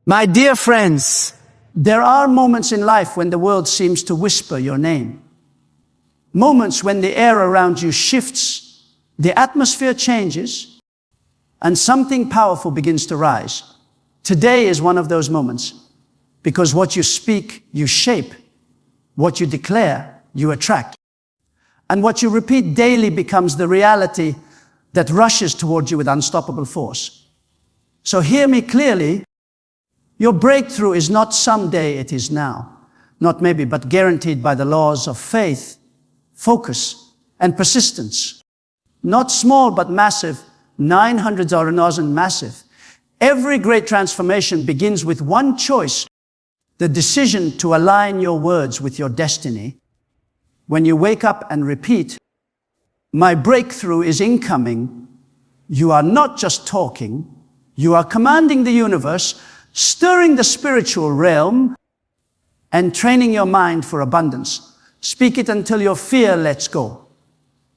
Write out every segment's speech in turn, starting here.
My dear friends, there are moments in life when the world seems to whisper your name. Moments when the air around you shifts, the atmosphere changes, and something powerful begins to rise. Today is one of those moments, because what you speak, you shape. What you declare, you attract. And what you repeat daily becomes the reality that rushes towards you with unstoppable force. So hear me clearly. Your breakthrough is not someday, it is now. Not maybe, but guaranteed by the laws of faith, focus, and persistence. Not small, but massive. 900 are massive. Every great transformation begins with one choice, the decision to align your words with your destiny. When you wake up and repeat, my breakthrough is incoming, you are not just talking, you are commanding the universe, stirring the spiritual realm, and training your mind for abundance. Speak it until your fear lets go.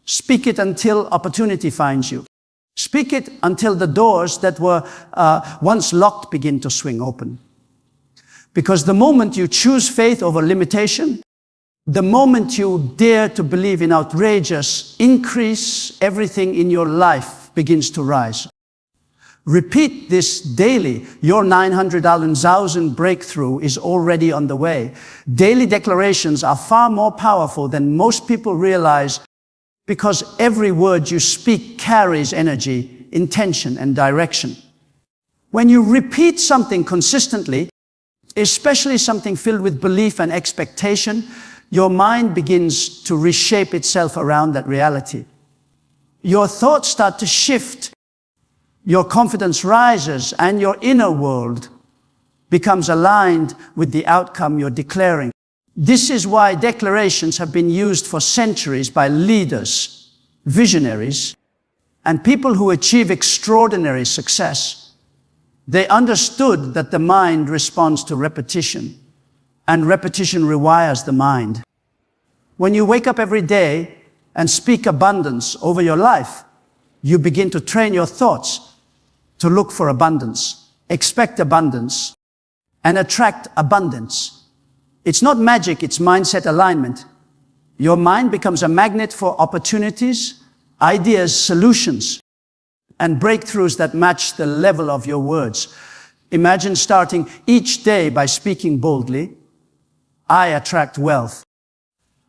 Speak it until opportunity finds you. Speak it until the doors that were once locked begin to swing open. Because the moment you choose faith over limitation, the moment you dare to believe in outrageous increase, everything in your life begins to rise. Repeat this daily. Your 900,000 breakthrough is already on the way. Daily declarations are far more powerful than most people realize, because every word you speak carries energy, intention, and direction. When you repeat something consistently, especially something filled with belief and expectation, your mind begins to reshape itself around that reality. Your thoughts start to shift. Your confidence rises, and your inner world becomes aligned with the outcome you're declaring. This is why declarations have been used for centuries by leaders, visionaries, and people who achieve extraordinary success. They understood that the mind responds to repetition, and repetition rewires the mind. When you wake up every day and speak abundance over your life, you begin to train your thoughts to look for abundance, expect abundance, and attract abundance. It's not magic, it's mindset alignment. Your mind becomes a magnet for opportunities, ideas, solutions, and breakthroughs that match the level of your words. Imagine starting each day by speaking boldly, I attract wealth.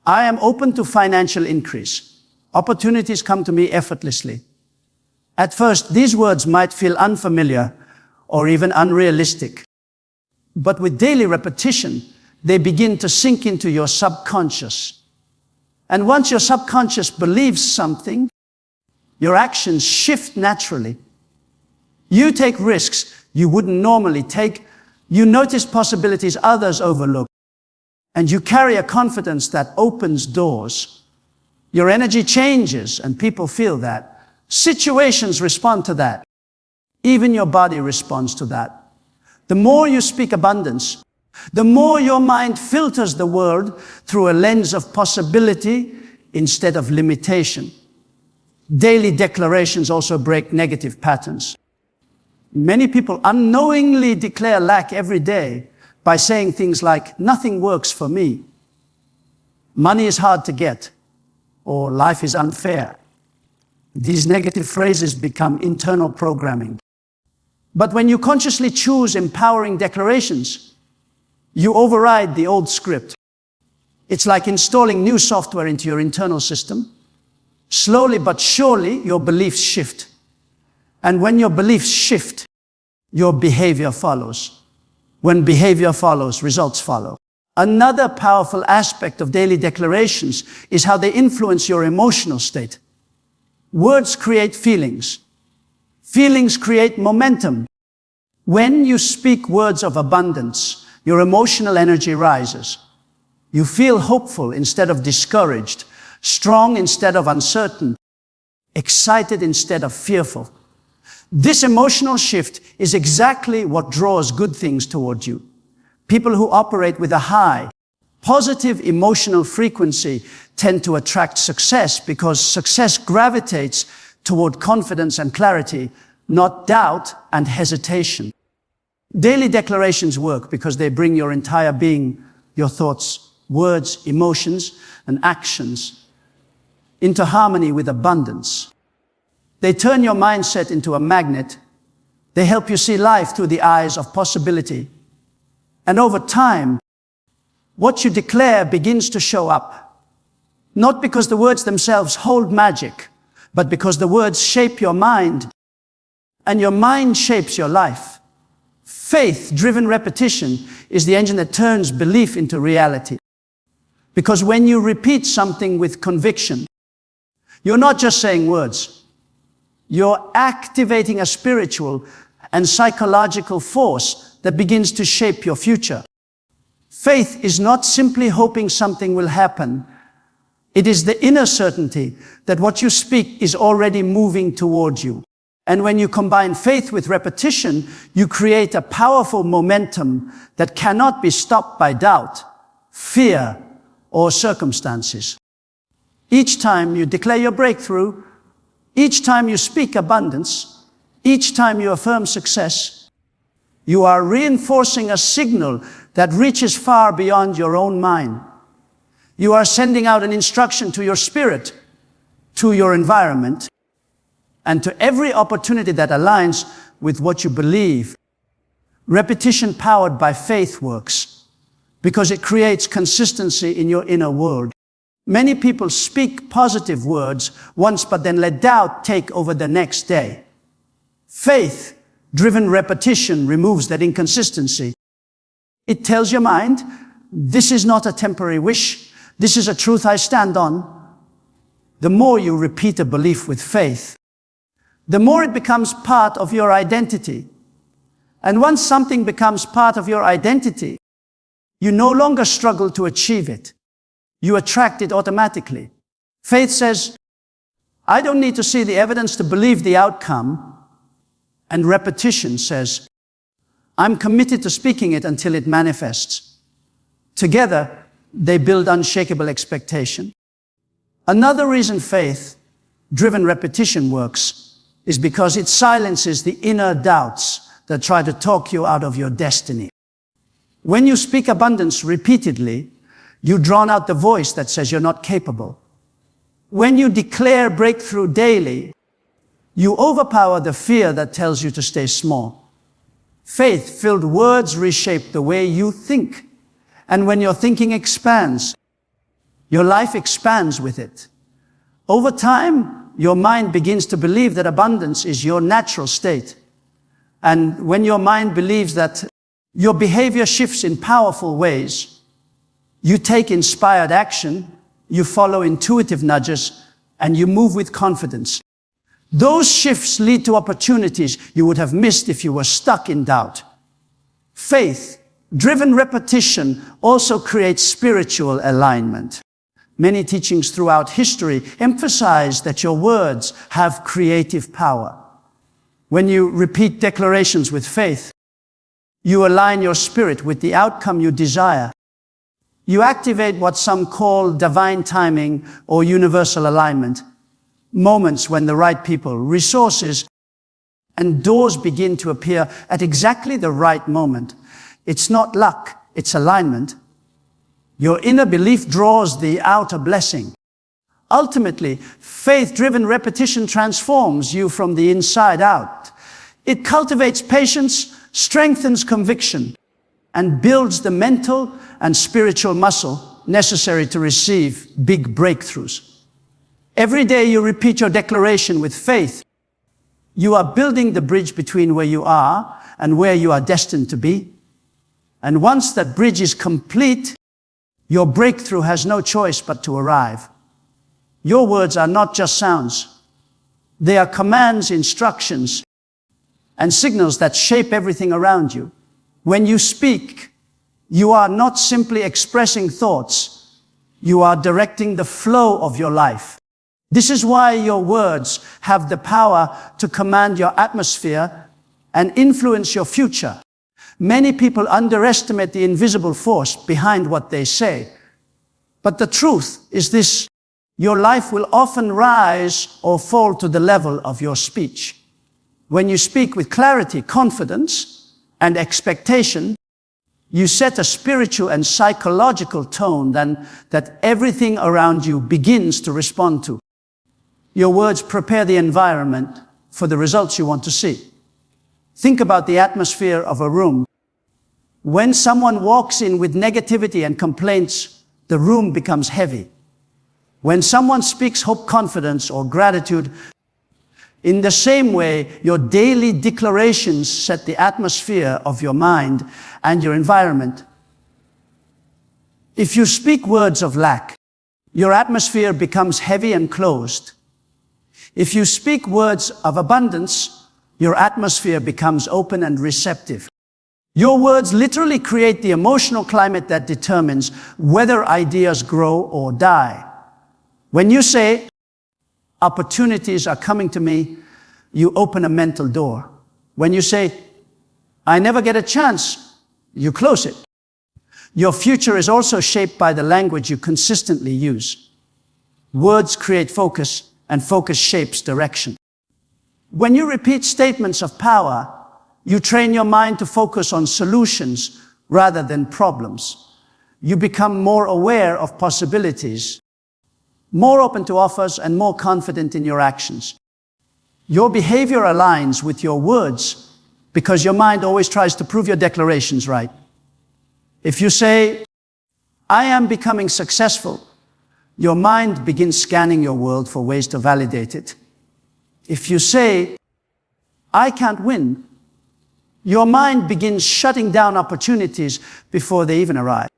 I am open to financial increase. Opportunities come to me effortlessly. At first, these words might feel unfamiliar or even unrealistic. But with daily repetition, they begin to sink into your subconscious. And once your subconscious believes something, your actions shift naturally. You take risks you wouldn't normally take. You notice possibilities others overlook. And you carry a confidence that opens doors. Your energy changes, and people feel that. Situations respond to that. Even your body responds to that. The more you speak abundance, the more your mind filters the world through a lens of possibility instead of limitation. Daily declarations also break negative patterns. Many people unknowingly declare lack every day by saying things like, nothing works for me, money is hard to get, or life is unfair. These negative phrases become internal programming. But when you consciously choose empowering declarations, you override the old script. It's like installing new software into your internal system. Slowly but surely, your beliefs shift. And when your beliefs shift, your behavior follows. When behavior follows, results follow. Another powerful aspect of daily declarations is how they influence your emotional state. Words create feelings. Feelings create momentum. When you speak words of abundance, your emotional energy rises. You feel hopeful instead of discouraged, strong instead of uncertain, excited instead of fearful. This emotional shift is exactly what draws good things toward you. People who operate with a high, positive emotional frequency tend to attract success, because success gravitates toward confidence and clarity, not doubt and hesitation. Daily declarations work because they bring your entire being, your thoughts, words, emotions, and actions into harmony with abundance. They turn your mindset into a magnet. They help you see life through the eyes of possibility. And over time, what you declare begins to show up. Not because the words themselves hold magic, but because the words shape your mind, and your mind shapes your life. Faith-driven repetition is the engine that turns belief into reality. Because when you repeat something with conviction, you're not just saying words. You're activating a spiritual and psychological force that begins to shape your future. Faith is not simply hoping something will happen. It is the inner certainty that what you speak is already moving toward you. And when you combine faith with repetition, you create a powerful momentum that cannot be stopped by doubt, fear, or circumstances. Each time you declare your breakthrough, each time you speak abundance, each time you affirm success, you are reinforcing a signal that reaches far beyond your own mind. You are sending out an instruction to your spirit, to your environment, and to every opportunity that aligns with what you believe. Repetition powered by faith works because it creates consistency in your inner world. Many people speak positive words once, but then let doubt take over the next day. Faith-driven repetition removes that inconsistency. It tells your mind, this is not a temporary wish, this is a truth I stand on. The more you repeat a belief with faith, the more it becomes part of your identity. And once something becomes part of your identity, you no longer struggle to achieve it. You attract it automatically. Faith says, I don't need to see the evidence to believe the outcome. And repetition says, I'm committed to speaking it until it manifests. Together, they build unshakable expectation. Another reason faith-driven repetition works is because it silences the inner doubts that try to talk you out of your destiny. When you speak abundance repeatedly, you drown out the voice that says you're not capable. When you declare breakthrough daily, you overpower the fear that tells you to stay small. Faith-filled words reshape the way you think. And when your thinking expands, your life expands with it. Over time, your mind begins to believe that abundance is your natural state. And when your mind believes that, your behavior shifts in powerful ways. You take inspired action, you follow intuitive nudges, and you move with confidence. Those shifts lead to opportunities you would have missed if you were stuck in doubt. Faith-driven repetition also creates spiritual alignment. Many teachings throughout history emphasize that your words have creative power. When you repeat declarations with faith, you align your spirit with the outcome you desire. You activate what some call divine timing or universal alignment, moments when the right people, resources, and doors begin to appear at exactly the right moment. It's not luck, it's alignment. Your inner belief draws the outer blessing. Ultimately, faith-driven repetition transforms you from the inside out. It cultivates patience, strengthens conviction, and builds the mental and spiritual muscle necessary to receive big breakthroughs. Every day you repeat your declaration with faith, you are building the bridge between where you are and where you are destined to be. And once that bridge is complete, your breakthrough has no choice but to arrive. Your words are not just sounds. They are commands, instructions, and signals that shape everything around you. When you speak, you are not simply expressing thoughts. You are directing the flow of your life. This is why your words have the power to command your atmosphere and influence your future. Many people underestimate the invisible force behind what they say. But the truth is this: your life will often rise or fall to the level of your speech. When you speak with clarity, confidence, and expectation, you set a spiritual and psychological tone that everything around you begins to respond to. Your words prepare the environment for the results you want to see. Think about the atmosphere of a room. When someone walks in with negativity and complaints, the room becomes heavy. When someone speaks hope, confidence, or gratitude, in the same way, your daily declarations set the atmosphere of your mind and your environment. If you speak words of lack, your atmosphere becomes heavy and closed. If you speak words of abundance, your atmosphere becomes open and receptive. Your words literally create the emotional climate that determines whether ideas grow or die. When you say, opportunities are coming to me, you open a mental door. When you say, I never get a chance, you close it. Your future is also shaped by the language you consistently use. Words create focus, and focus shapes direction. When you repeat statements of power, you train your mind to focus on solutions rather than problems. You become more aware of possibilities, more open to offers, and more confident in your actions. Your behavior aligns with your words because your mind always tries to prove your declarations right. If you say, I am becoming successful, your mind begins scanning your world for ways to validate it. If you say, I can't win, your mind begins shutting down opportunities before they even arrive.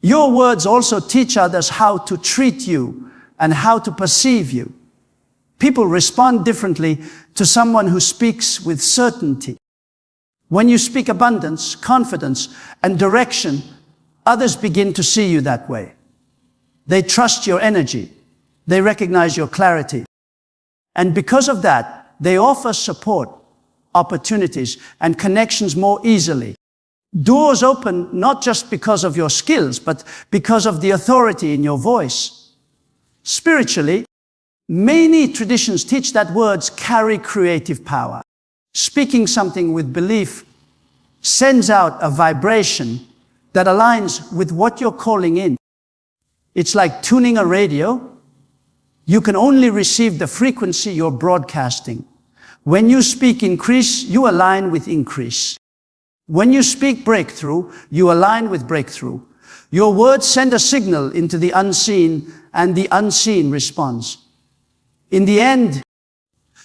Your words also teach others how to treat you and how to perceive you. People respond differently to someone who speaks with certainty. When you speak abundance, confidence, and direction, others begin to see you that way. They trust your energy. They recognize your clarity. And because of that, they offer support, opportunities, and connections more easily. Doors open not just because of your skills, but because of the authority in your voice. Spiritually, many traditions teach that words carry creative power. Speaking something with belief sends out a vibration that aligns with what you're calling in. It's like tuning a radio. You can only receive the frequency you're broadcasting. When you speak increase, you align with increase. When you speak breakthrough, you align with breakthrough. Your words send a signal into the unseen, and the unseen responds. In the end,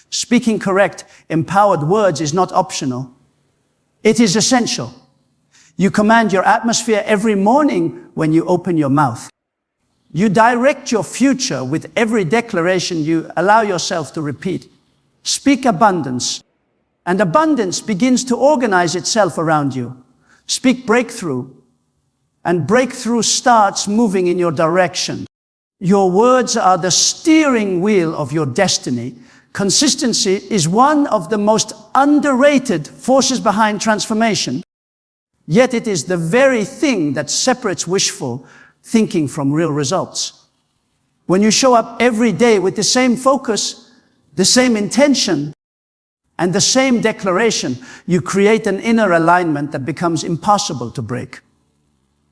speaking correct, empowered words is not optional. It is essential. You command your atmosphere every morning when you open your mouth. You direct your future with every declaration you allow yourself to repeat. Speak abundance, and abundance begins to organize itself around you. Speak breakthrough, and breakthrough starts moving in your direction. Your words are the steering wheel of your destiny. Consistency is one of the most underrated forces behind transformation, yet it is the very thing that separates wishful thinking from real results. When you show up every day with the same focus, the same intention, and the same declaration, you create an inner alignment that becomes impossible to break.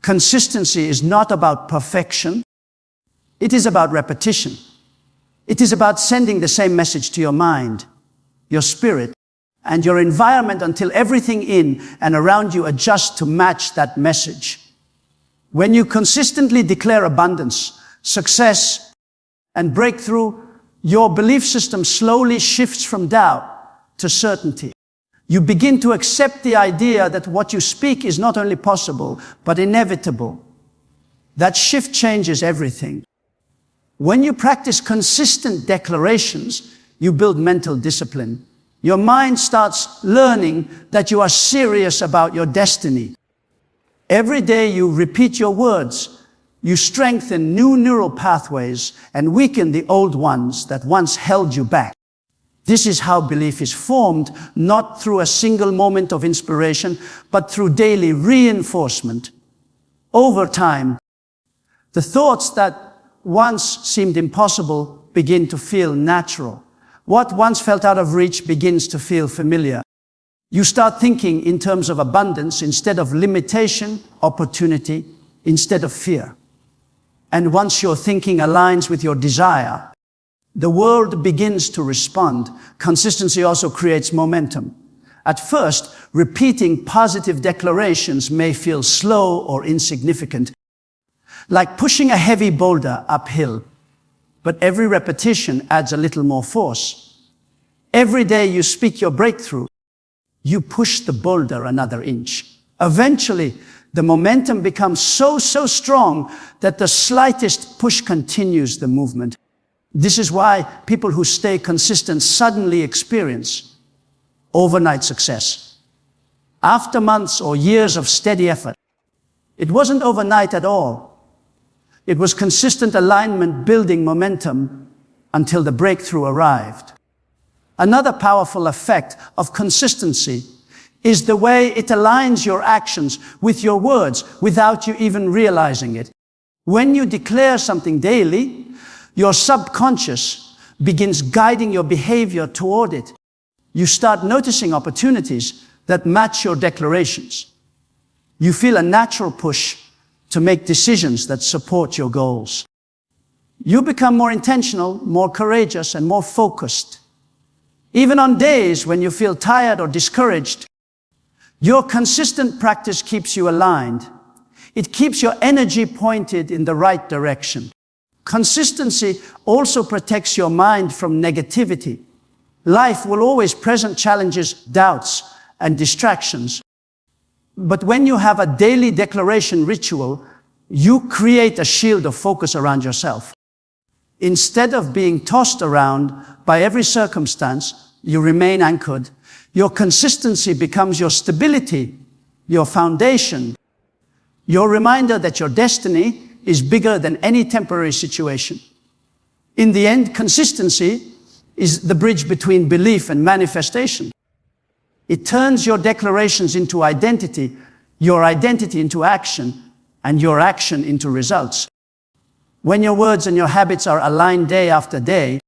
Consistency is not about perfection. It is about repetition. It is about sending the same message to your mind, your spirit, and your environment until everything in and around you adjusts to match that message. When you consistently declare abundance, success, and breakthrough, your belief system slowly shifts from doubt to certainty. You begin to accept the idea that what you speak is not only possible, but inevitable. That shift changes everything. When you practice consistent declarations, you build mental discipline. Your mind starts learning that you are serious about your destiny. Every day you repeat your words, you strengthen new neural pathways and weaken the old ones that once held you back. This is how belief is formed, not through a single moment of inspiration, but through daily reinforcement. Over time, the thoughts that once seemed impossible begin to feel natural. What once felt out of reach begins to feel familiar. You start thinking in terms of abundance instead of limitation, opportunity instead of fear. And once your thinking aligns with your desire, the world begins to respond. Consistency also creates momentum. At first, repeating positive declarations may feel slow or insignificant, like pushing a heavy boulder uphill. But every repetition adds a little more force. Every day you speak your breakthrough, you push the boulder another inch. Eventually, the momentum becomes so strong that the slightest push continues the movement. This is why people who stay consistent suddenly experience overnight success. After months or years of steady effort, it wasn't overnight at all. It was consistent alignment building momentum until the breakthrough arrived. Another powerful effect of consistency is the way it aligns your actions with your words without you even realizing it. When you declare something daily, your subconscious begins guiding your behavior toward it. You start noticing opportunities that match your declarations. You feel a natural push to make decisions that support your goals. You become more intentional, more courageous, and more focused. Even on days when you feel tired or discouraged, your consistent practice keeps you aligned. It keeps your energy pointed in the right direction. Consistency also protects your mind from negativity. Life will always present challenges, doubts, and distractions. But when you have a daily declaration ritual, you create a shield of focus around yourself. Instead of being tossed around by every circumstance, you remain anchored. Your consistency becomes your stability, your foundation, your reminder that your destiny is bigger than any temporary situation. In the end, consistency is the bridge between belief and manifestation. It turns your declarations into identity, your identity into action, and your action into results. When your words and your habits are aligned day after day,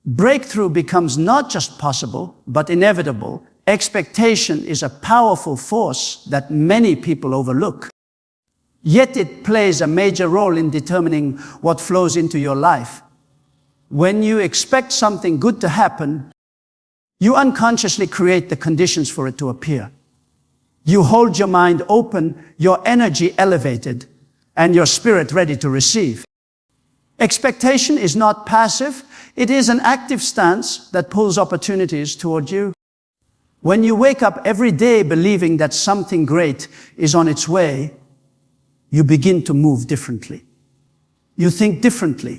breakthrough becomes not just possible, but inevitable. Expectation is a powerful force that many people overlook. Yet it plays a major role in determining what flows into your life. When you expect something good to happen, you unconsciously create the conditions for it to appear. You hold your mind open, your energy elevated, and your spirit ready to receive. Expectation is not passive. It is an active stance that pulls opportunities toward you. When you wake up every day believing that something great is on its way, you begin to move differently. You think differently.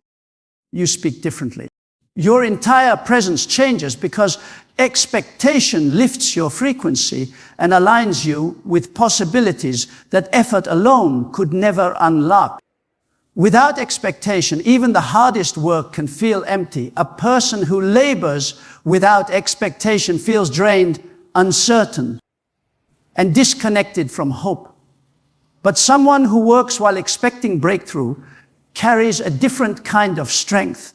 You speak differently. Your entire presence changes because expectation lifts your frequency and aligns you with possibilities that effort alone could never unlock. Without expectation, even the hardest work can feel empty. A person who labors without expectation feels drained, uncertain, and disconnected from hope. But someone who works while expecting breakthrough carries a different kind of strength.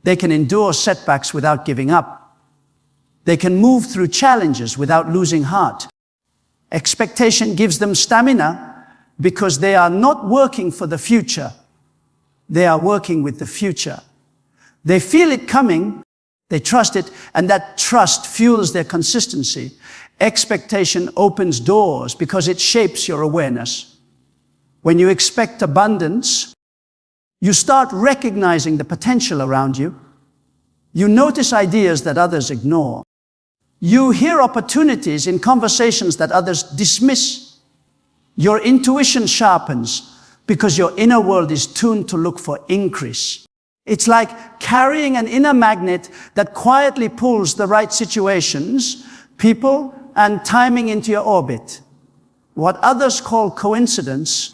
They can endure setbacks without giving up. They can move through challenges without losing heart. Expectation gives them stamina because they are not working for the future. They are working with the future. They feel it coming, they trust it, and that trust fuels their consistency. Expectation opens doors because it shapes your awareness. When you expect abundance, you start recognizing the potential around you. You notice ideas that others ignore. You hear opportunities in conversations that others dismiss. Your intuition sharpens because your inner world is tuned to look for increase. It's like carrying an inner magnet that quietly pulls the right situations, people, and timing into your orbit. What others call coincidence,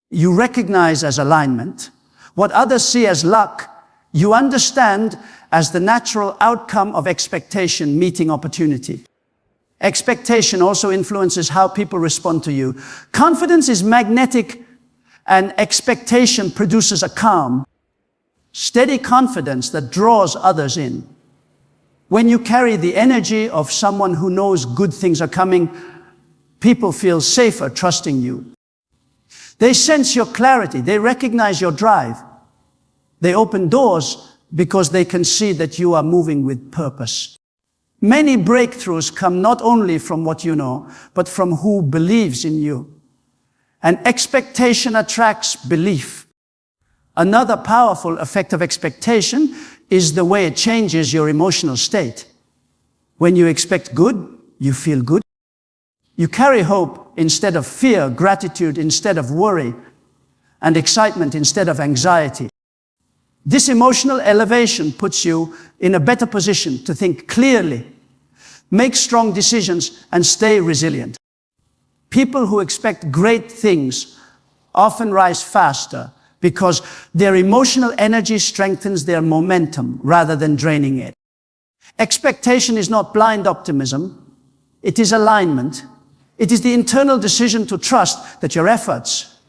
you recognize as alignment. What others see as luck, you understand as the natural outcome of expectation meeting opportunity. Expectation also influences how people respond to you. Confidence is magnetic, and expectation produces a calm, steady confidence that draws others in. When you carry the energy of someone who knows good things are coming, people feel safer trusting you. They sense your clarity. They recognize your drive. They open doors because they can see that you are moving with purpose. Many breakthroughs come not only from what you know, but from who believes in you. And expectation attracts belief. Another powerful effect of expectation is the way it changes your emotional state. When you expect good, you feel good. You carry hope instead of fear, gratitude instead of worry, and excitement instead of anxiety. This emotional elevation puts you in a better position to think clearly, make strong decisions, and stay resilient. People who expect great things often rise faster because their emotional energy strengthens their momentum rather than draining it. Expectation is not blind optimism. It is alignment. It is the internal decision to trust that your efforts,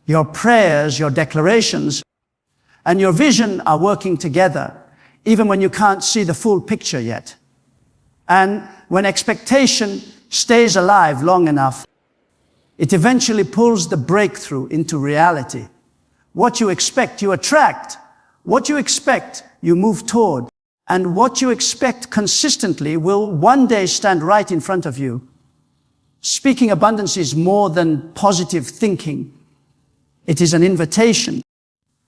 your prayers, your declarations, and your vision are working together, even when you can't see the full picture yet. And when expectation stays alive long enough, it eventually pulls the breakthrough into reality. What you expect, you attract. What you expect, you move toward. And what you expect consistently will one day stand right in front of you. Speaking abundance is more than positive thinking. It is an invitation,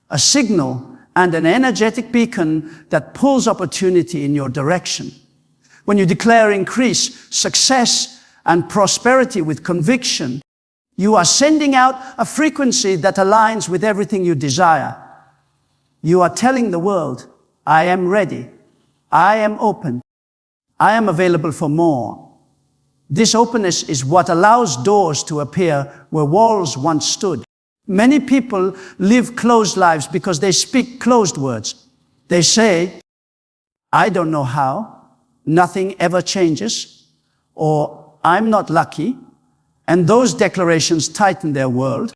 a signal, and an energetic beacon that pulls opportunity in your direction. When you declare increase, success, and prosperity with conviction, you are sending out a frequency that aligns with everything you desire. You are telling the world, I am ready, I am open, I am available for more. This openness is what allows doors to appear where walls once stood. Many people live closed lives because they speak closed words. They say, I don't know how, nothing ever changes, or I'm not lucky, and those declarations tighten their world.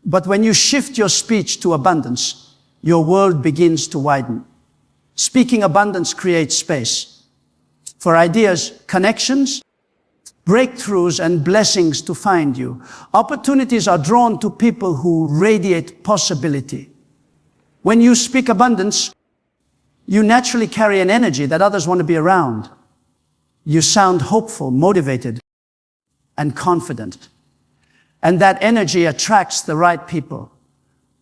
But when you shift your speech to abundance, your world begins to widen. Speaking abundance creates space for ideas, connections, breakthroughs, and blessings to find you. Opportunities are drawn to people who radiate possibility. When you speak abundance, you naturally carry an energy that others want to be around. You sound hopeful, motivated, and confident. And that energy attracts the right people.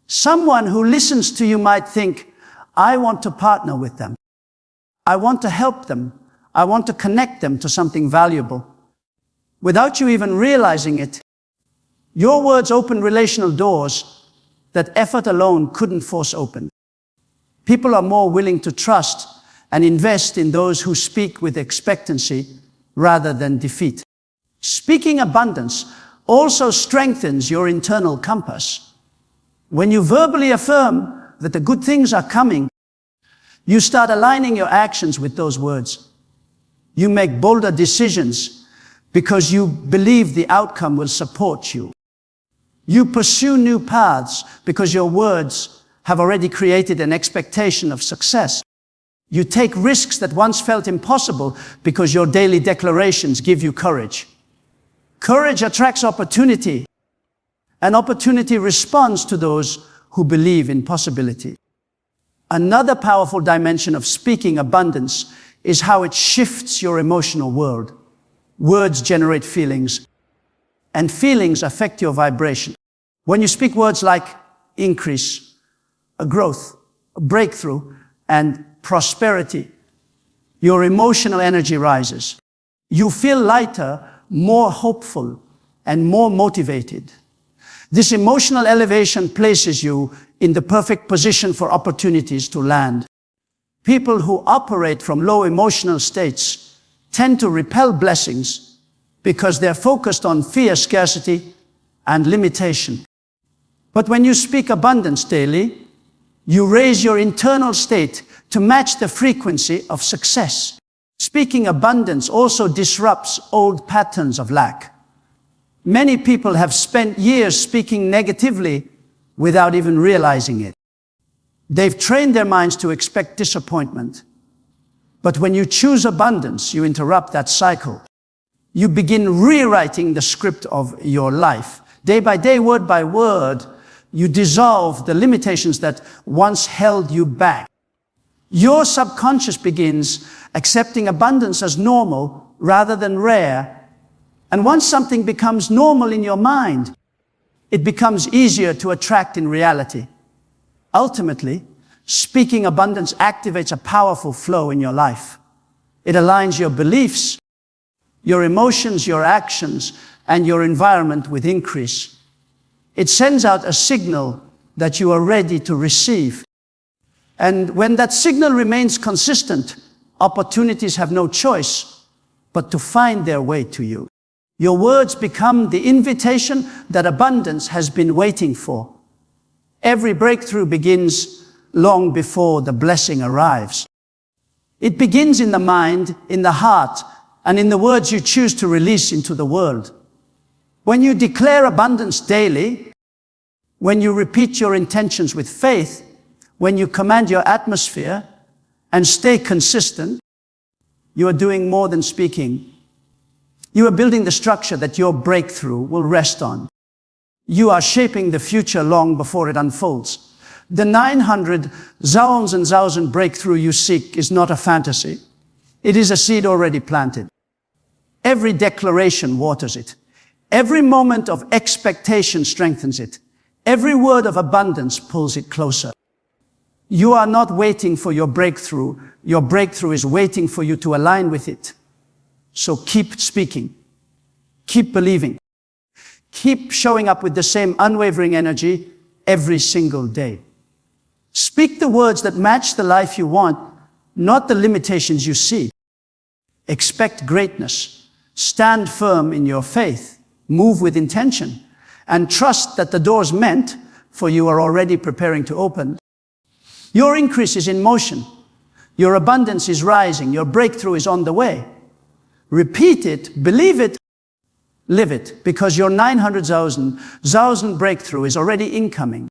Someone who listens to you might think, I want to partner with them. I want to help them. I want to connect them to something valuable. Without you even realizing it, your words open relational doors that effort alone couldn't force open. People are more willing to trust and invest in those who speak with expectancy rather than defeat. Speaking abundance also strengthens your internal compass. When you verbally affirm that the good things are coming, you start aligning your actions with those words. You make bolder decisions because you believe the outcome will support you. You pursue new paths because your words have already created an expectation of success. You take risks that once felt impossible because your daily declarations give you courage. Courage attracts opportunity, and opportunity responds to those who believe in possibility. Another powerful dimension of speaking abundance is how it shifts your emotional world. Words generate feelings, and feelings affect your vibration. When you speak words like increase, a growth, a breakthrough, and prosperity, your emotional energy rises. You feel lighter, more hopeful, and more motivated. This emotional elevation places you in the perfect position for opportunities to land. People who operate from low emotional states tend to repel blessings because they're focused on fear, scarcity, and limitation. But when you speak abundance daily, you raise your internal state to match the frequency of success. Speaking abundance also disrupts old patterns of lack. Many people have spent years speaking negatively without even realizing it. They've trained their minds to expect disappointment, But when you choose abundance, you interrupt that cycle. You begin rewriting the script of your life. Day by day, word by word, you dissolve the limitations that once held you back. Your subconscious begins accepting abundance as normal rather than rare. And once something becomes normal in your mind, it becomes easier to attract in reality. Ultimately, speaking abundance activates a powerful flow in your life. It aligns your beliefs, your emotions, your actions, and your environment with increase. It sends out a signal that you are ready to receive. And when that signal remains consistent, opportunities have no choice but to find their way to you. Your words become the invitation that abundance has been waiting for. Every breakthrough begins long before the blessing arrives. It begins in the mind, in the heart, and in the words you choose to release into the world. When you declare abundance daily, when you repeat your intentions with faith, when you command your atmosphere and stay consistent, you are doing more than speaking. You are building the structure that your breakthrough will rest on. You are shaping the future long before it unfolds. The 900,000 breakthrough you seek is not a fantasy. It is a seed already planted. Every declaration waters it. Every moment of expectation strengthens it. Every word of abundance pulls it closer. You are not waiting for your breakthrough. Your breakthrough is waiting for you to align with it. So keep speaking. Keep believing. Keep showing up with the same unwavering energy every single day. Speak the words that match the life you want, not the limitations you see. Expect greatness. Stand firm in your faith. Move with intention. And trust that the doors meant for you are already preparing to open. Your increase is in motion. Your abundance is rising. Your breakthrough is on the way. Repeat it, believe it, live it, because your 900,000 breakthrough is already incoming.